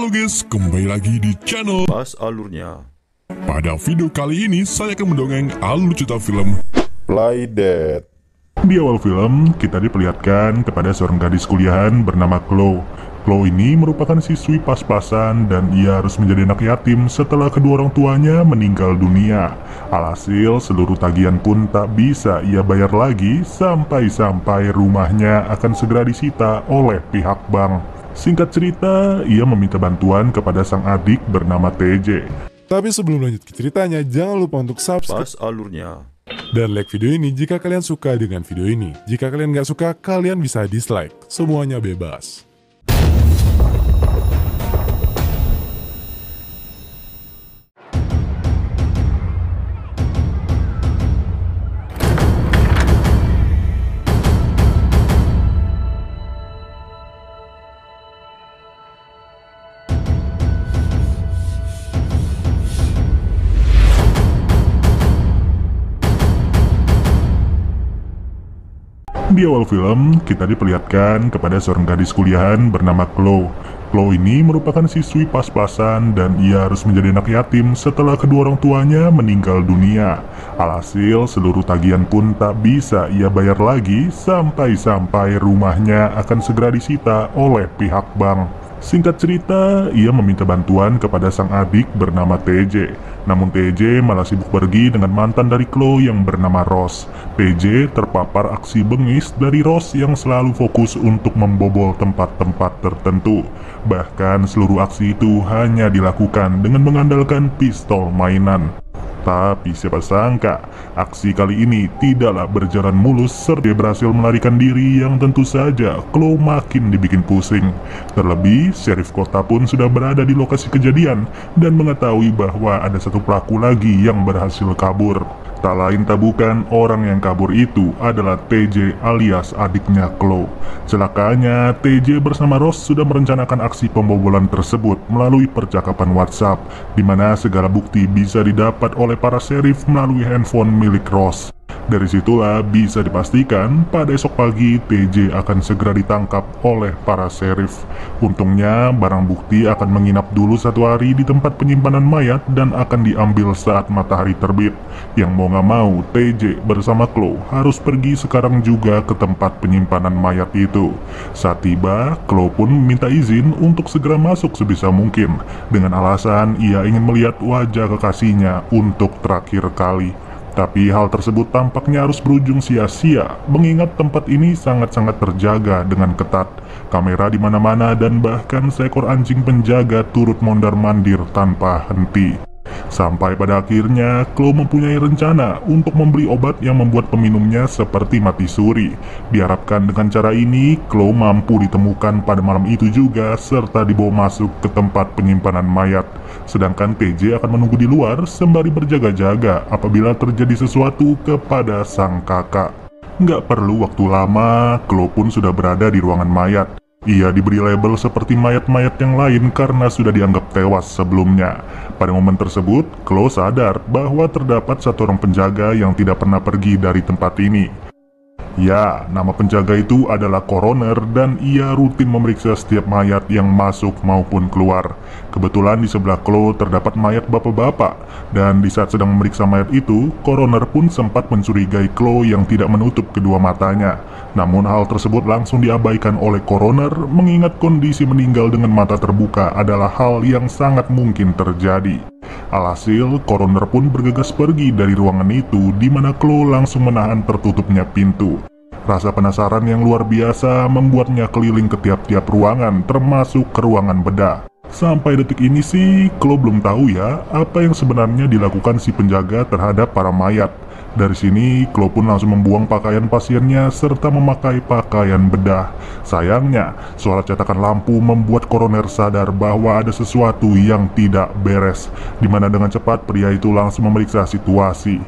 Halo guys, kembali lagi di channel Pas Alurnya. Pada video kali ini, saya akan mendongeng alur cerita film Playdead. Di awal film, kita diperlihatkan kepada seorang gadis kuliahan bernama Chloe. Chloe ini merupakan siswi pas-pasan dan ia harus menjadi anak yatim setelah kedua orang tuanya meninggal dunia. Alhasil, seluruh tagihan pun tak bisa ia bayar lagi sampai-sampai rumahnya akan segera disita oleh pihak bank. Singkat cerita, ia meminta bantuan kepada sang adik bernama TJ. Tapi sebelum lanjut ke ceritanya, jangan lupa untuk subscribe Pas Alurnya. dan like video ini jika kalian suka dengan video ini. Jika kalian nggak suka, kalian bisa dislike. Semuanya bebas. Di awal film, kita diperlihatkan kepada seorang gadis kuliahan bernama Chloe. Chloe ini merupakan siswi pas-pasan dan ia harus menjadi anak yatim setelah kedua orang tuanya meninggal dunia. Alhasil, seluruh tagihan pun tak bisa ia bayar lagi sampai-sampai rumahnya akan segera disita oleh pihak bank. Singkat cerita, ia meminta bantuan kepada sang adik bernama TJ. Namun TJ malah sibuk pergi dengan mantan dari Chloe yang bernama Rose. TJ terpapar aksi bengis dari Rose yang selalu fokus untuk membobol tempat-tempat tertentu. Bahkan seluruh aksi itu hanya dilakukan dengan mengandalkan pistol mainan. Tapi siapa sangka, aksi kali ini tidaklah berjalan mulus serta dia berhasil melarikan diri yang tentu saja Chloe makin dibikin pusing. Terlebih, sheriff kota pun sudah berada di lokasi kejadian dan mengetahui bahwa ada satu pelaku lagi yang berhasil kabur. Tak lain tak bukan, orang yang kabur itu adalah TJ alias adiknya Chloe. Celakanya, TJ bersama Rose sudah merencanakan aksi pembobolan tersebut melalui percakapan WhatsApp, di mana segala bukti bisa didapat oleh para sheriff melalui handphone milik Rose. Dari situlah bisa dipastikan pada esok pagi TJ akan segera ditangkap oleh para sheriff. Untungnya barang bukti akan menginap dulu satu hari di tempat penyimpanan mayat dan akan diambil saat matahari terbit. Yang mau gak mau TJ bersama Chloe harus pergi sekarang juga ke tempat penyimpanan mayat itu. Saat tiba, Chloe pun meminta izin untuk segera masuk sebisa mungkin dengan alasan ia ingin melihat wajah kekasihnya untuk terakhir kali. Tapi hal tersebut tampaknya harus berujung sia-sia, mengingat tempat ini sangat-sangat terjaga dengan ketat. Kamera di mana-mana dan bahkan seekor anjing penjaga turut mondar-mandir tanpa henti. Sampai pada akhirnya, Chloe mempunyai rencana untuk membeli obat yang membuat peminumnya seperti mati suri. Diharapkan dengan cara ini, Chloe mampu ditemukan pada malam itu juga serta dibawa masuk ke tempat penyimpanan mayat. Sedangkan TJ akan menunggu di luar sembari berjaga-jaga apabila terjadi sesuatu kepada sang kakak. Nggak perlu waktu lama, Chloe pun sudah berada di ruangan mayat. Ia diberi label seperti mayat-mayat yang lain karena sudah dianggap tewas sebelumnya. Pada momen tersebut, Chloe sadar bahwa terdapat satu orang penjaga yang tidak pernah pergi dari tempat ini. Ya, nama penjaga itu adalah Coroner dan ia rutin memeriksa setiap mayat yang masuk maupun keluar. Kebetulan di sebelah Chloe terdapat mayat bapak-bapak, dan di saat sedang memeriksa mayat itu, Coroner pun sempat mencurigai Chloe yang tidak menutup kedua matanya. Namun hal tersebut langsung diabaikan oleh Coroner mengingat kondisi meninggal dengan mata terbuka adalah hal yang sangat mungkin terjadi. Alhasil, Coroner pun bergegas pergi dari ruangan itu di mana Chloe langsung menahan tertutupnya pintu. Rasa penasaran yang luar biasa membuatnya keliling ke tiap-tiap ruangan termasuk ke ruangan bedah. Sampai detik ini sih, Chloe belum tahu ya apa yang sebenarnya dilakukan si penjaga terhadap para mayat. Dari sini, Chloe pun langsung membuang pakaian pasiennya serta memakai pakaian bedah. Sayangnya, suara cetakan lampu membuat Coroner sadar bahwa ada sesuatu yang tidak beres, di mana dengan cepat pria itu langsung memeriksa situasi.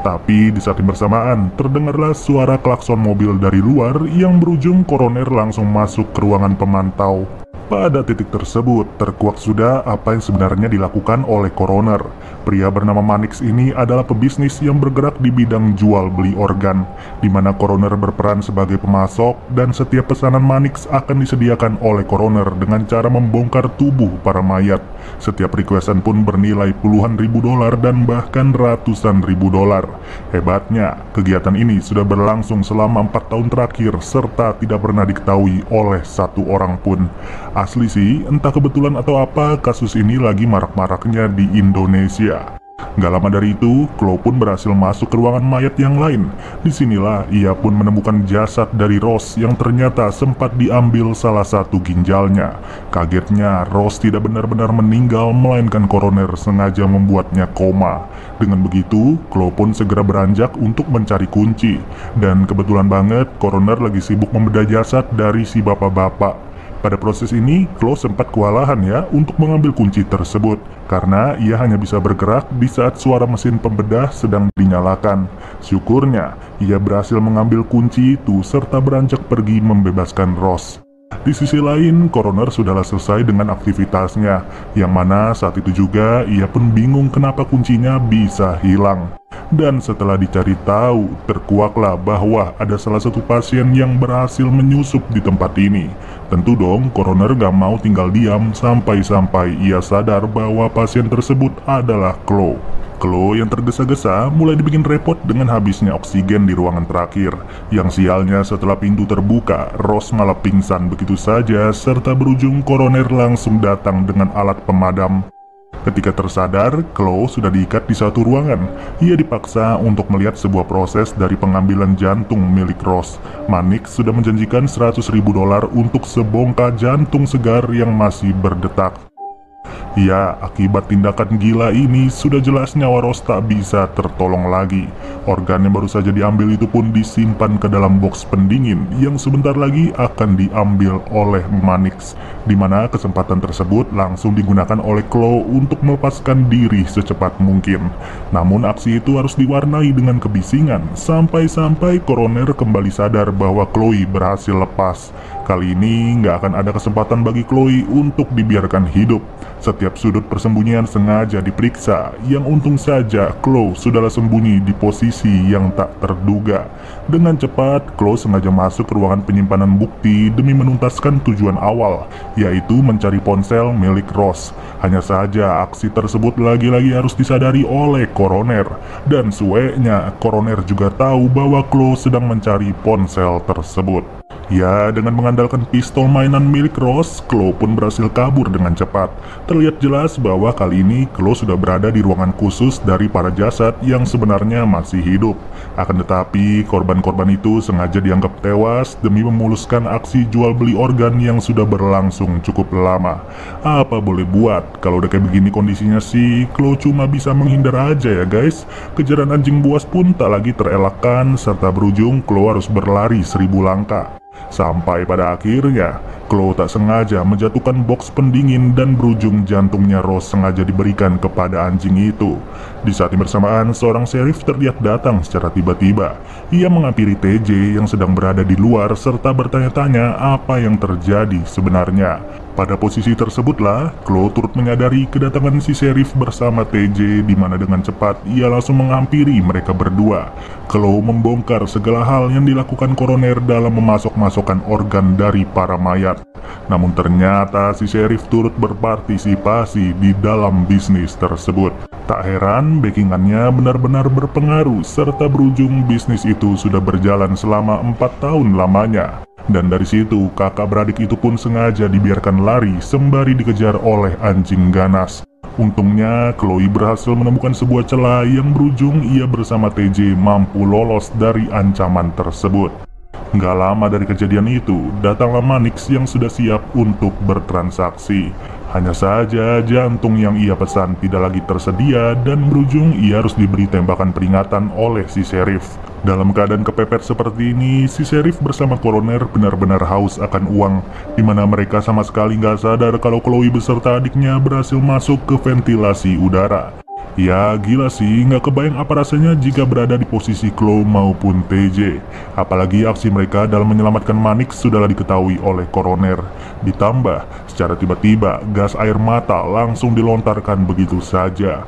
Tapi di saat yang bersamaan, terdengarlah suara klakson mobil dari luar yang berujung Coroner langsung masuk ke ruangan pemantau. Pada titik tersebut, terkuak sudah apa yang sebenarnya dilakukan oleh Coroner. Pria bernama Manix ini adalah pebisnis yang bergerak di bidang jual beli organ, di mana coroner berperan sebagai pemasok dan setiap pesanan Manix akan disediakan oleh coroner dengan cara membongkar tubuh para mayat. Setiap requestan pun bernilai puluhan ribu dolar dan bahkan ratusan ribu dolar. Hebatnya, kegiatan ini sudah berlangsung selama 4 tahun terakhir serta tidak pernah diketahui oleh satu orang pun. Asli sih, entah kebetulan atau apa, kasus ini lagi marak-maraknya di Indonesia. Gak lama dari itu, Chloe pun berhasil masuk ke ruangan mayat yang lain. Disinilah ia pun menemukan jasad dari Ross yang ternyata sempat diambil salah satu ginjalnya. Kagetnya, Ross tidak benar-benar meninggal, melainkan koroner sengaja membuatnya koma. Dengan begitu, Chloe pun segera beranjak untuk mencari kunci. Dan kebetulan banget, koroner lagi sibuk membedah jasad dari si bapak-bapak. Pada proses ini, Chloe sempat kewalahan ya untuk mengambil kunci tersebut, karena ia hanya bisa bergerak di saat suara mesin pembedah sedang dinyalakan. Syukurnya, ia berhasil mengambil kunci itu serta beranjak pergi membebaskan Ross. Di sisi lain, koroner sudahlah selesai dengan aktivitasnya, yang mana saat itu juga ia pun bingung kenapa kuncinya bisa hilang. Dan setelah dicari tahu, terkuaklah bahwa ada salah satu pasien yang berhasil menyusup di tempat ini. Tentu dong, koroner gak mau tinggal diam sampai-sampai ia sadar bahwa pasien tersebut adalah Chloe. Chloe yang tergesa-gesa mulai dibikin repot dengan habisnya oksigen di ruangan terakhir. Yang sialnya setelah pintu terbuka, Ross malah pingsan begitu saja serta berujung koroner langsung datang dengan alat pemadam. Ketika tersadar, Chloe sudah diikat di satu ruangan. Ia dipaksa untuk melihat sebuah proses dari pengambilan jantung milik Ross. Manix sudah menjanjikan 100 ribu dolar untuk sebongkah jantung segar yang masih berdetak. Ya, akibat tindakan gila ini sudah jelas nyawa Ross tak bisa tertolong lagi. Organ yang baru saja diambil itu pun disimpan ke dalam box pendingin yang sebentar lagi akan diambil oleh Manix, di mana kesempatan tersebut langsung digunakan oleh Chloe untuk melepaskan diri secepat mungkin. Namun aksi itu harus diwarnai dengan kebisingan, sampai-sampai koroner kembali sadar bahwa Chloe berhasil lepas. Kali ini nggak akan ada kesempatan bagi Chloe untuk dibiarkan hidup. Setiap sudut persembunyian sengaja diperiksa, yang untung saja Chloe sudahlah sembunyi di posisi yang tak terduga. Dengan cepat, Chloe sengaja masuk ke ruangan penyimpanan bukti demi menuntaskan tujuan awal, yaitu mencari ponsel milik Ross. Hanya saja aksi tersebut lagi-lagi harus disadari oleh koroner. Dan sueknya, koroner juga tahu bahwa Chloe sedang mencari ponsel tersebut. Ya, dengan mengandalkan pistol mainan milik Ross, Chloe pun berhasil kabur dengan cepat. Terlihat jelas bahwa kali ini Chloe sudah berada di ruangan khusus dari para jasad yang sebenarnya masih hidup. Akan tetapi, korban-korban itu sengaja dianggap tewas demi memuluskan aksi jual beli organ yang sudah berlangsung cukup lama. Apa boleh buat, kalau udah kayak begini kondisinya sih, Chloe cuma bisa menghindar aja ya guys. Kejaran anjing buas pun tak lagi terelakkan, serta berujung Chloe harus berlari 1000 langkah. Sampai pada akhirnya, Chloe tak sengaja menjatuhkan box pendingin dan berujung jantungnya Ross sengaja diberikan kepada anjing itu. Di saat yang bersamaan, seorang sheriff terlihat datang secara tiba-tiba. Ia menghampiri TJ yang sedang berada di luar serta bertanya-tanya apa yang terjadi sebenarnya. Pada posisi tersebutlah, Chloe turut menyadari kedatangan si sheriff bersama TJ, di mana dengan cepat ia langsung menghampiri mereka berdua. Chloe membongkar segala hal yang dilakukan koroner dalam memasok-masokkan organ dari para mayat. Namun ternyata si sheriff turut berpartisipasi di dalam bisnis tersebut. Tak heran, backingannya benar-benar berpengaruh serta berujung bisnis itu sudah berjalan selama 4 tahun lamanya. Dan dari situ, kakak beradik itu pun sengaja dibiarkan lari sembari dikejar oleh anjing ganas. Untungnya, Chloe berhasil menemukan sebuah celah yang berujung ia bersama TJ mampu lolos dari ancaman tersebut. Nggak lama dari kejadian itu, datanglah Manix yang sudah siap untuk bertransaksi. Hanya saja jantung yang ia pesan tidak lagi tersedia dan berujung ia harus diberi tembakan peringatan oleh si sheriff. Dalam keadaan kepepet seperti ini, si sheriff bersama koroner benar-benar haus akan uang, di mana mereka sama sekali nggak sadar kalau Chloe beserta adiknya berhasil masuk ke ventilasi udara. Ya gila sih, nggak kebayang apa rasanya jika berada di posisi Chloe maupun TJ. Apalagi aksi mereka dalam menyelamatkan Manix sudahlah diketahui oleh koroner. Ditambah, secara tiba-tiba gas air mata langsung dilontarkan begitu saja.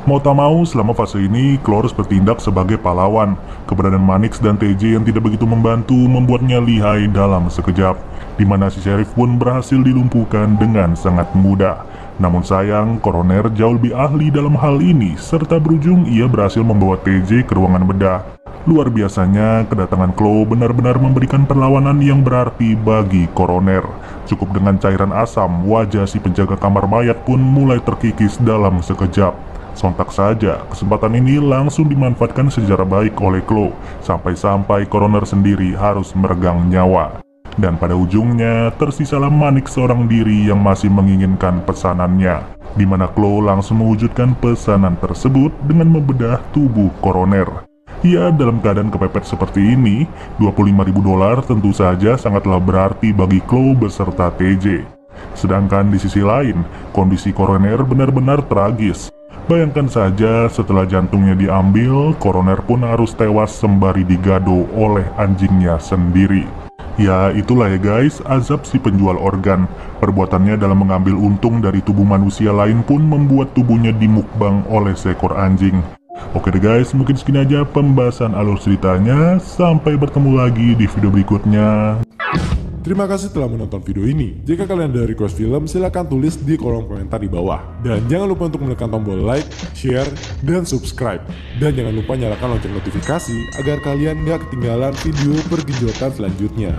Mau tak mau, selama fase ini, Chloe harus bertindak sebagai pahlawan. Keberadaan Manix dan TJ yang tidak begitu membantu membuatnya lihai dalam sekejap, di mana si Sheriff pun berhasil dilumpuhkan dengan sangat mudah. Namun sayang, Coroner jauh lebih ahli dalam hal ini, serta berujung ia berhasil membawa TJ ke ruangan bedah. Luar biasanya, kedatangan Chloe benar-benar memberikan perlawanan yang berarti bagi Coroner. Cukup dengan cairan asam, wajah si penjaga kamar mayat pun mulai terkikis dalam sekejap. Sontak saja, kesempatan ini langsung dimanfaatkan secara baik oleh Chloe, sampai-sampai Coroner sendiri harus meregang nyawa. Dan pada ujungnya, tersisalah Manix seorang diri yang masih menginginkan pesanannya, di mana Chloe langsung mewujudkan pesanan tersebut dengan membedah tubuh Coroner. Ya, dalam keadaan kepepet seperti ini, $25.000 tentu saja sangatlah berarti bagi Chloe beserta TJ. Sedangkan di sisi lain, kondisi Coroner benar-benar tragis. Bayangkan saja, setelah jantungnya diambil, Coroner pun harus tewas sembari digado oleh anjingnya sendiri. Ya, itulah ya guys, azab si penjual organ. Perbuatannya dalam mengambil untung dari tubuh manusia lain pun membuat tubuhnya dimukbang oleh seekor anjing. Oke deh guys, mungkin segini aja pembahasan alur ceritanya. Sampai bertemu lagi di video berikutnya. Terima kasih telah menonton video ini. Jika kalian ada request film, silahkan tulis di kolom komentar di bawah. Dan jangan lupa untuk menekan tombol like, share, dan subscribe. Dan jangan lupa nyalakan lonceng notifikasi agar kalian gak ketinggalan video pergejotan selanjutnya.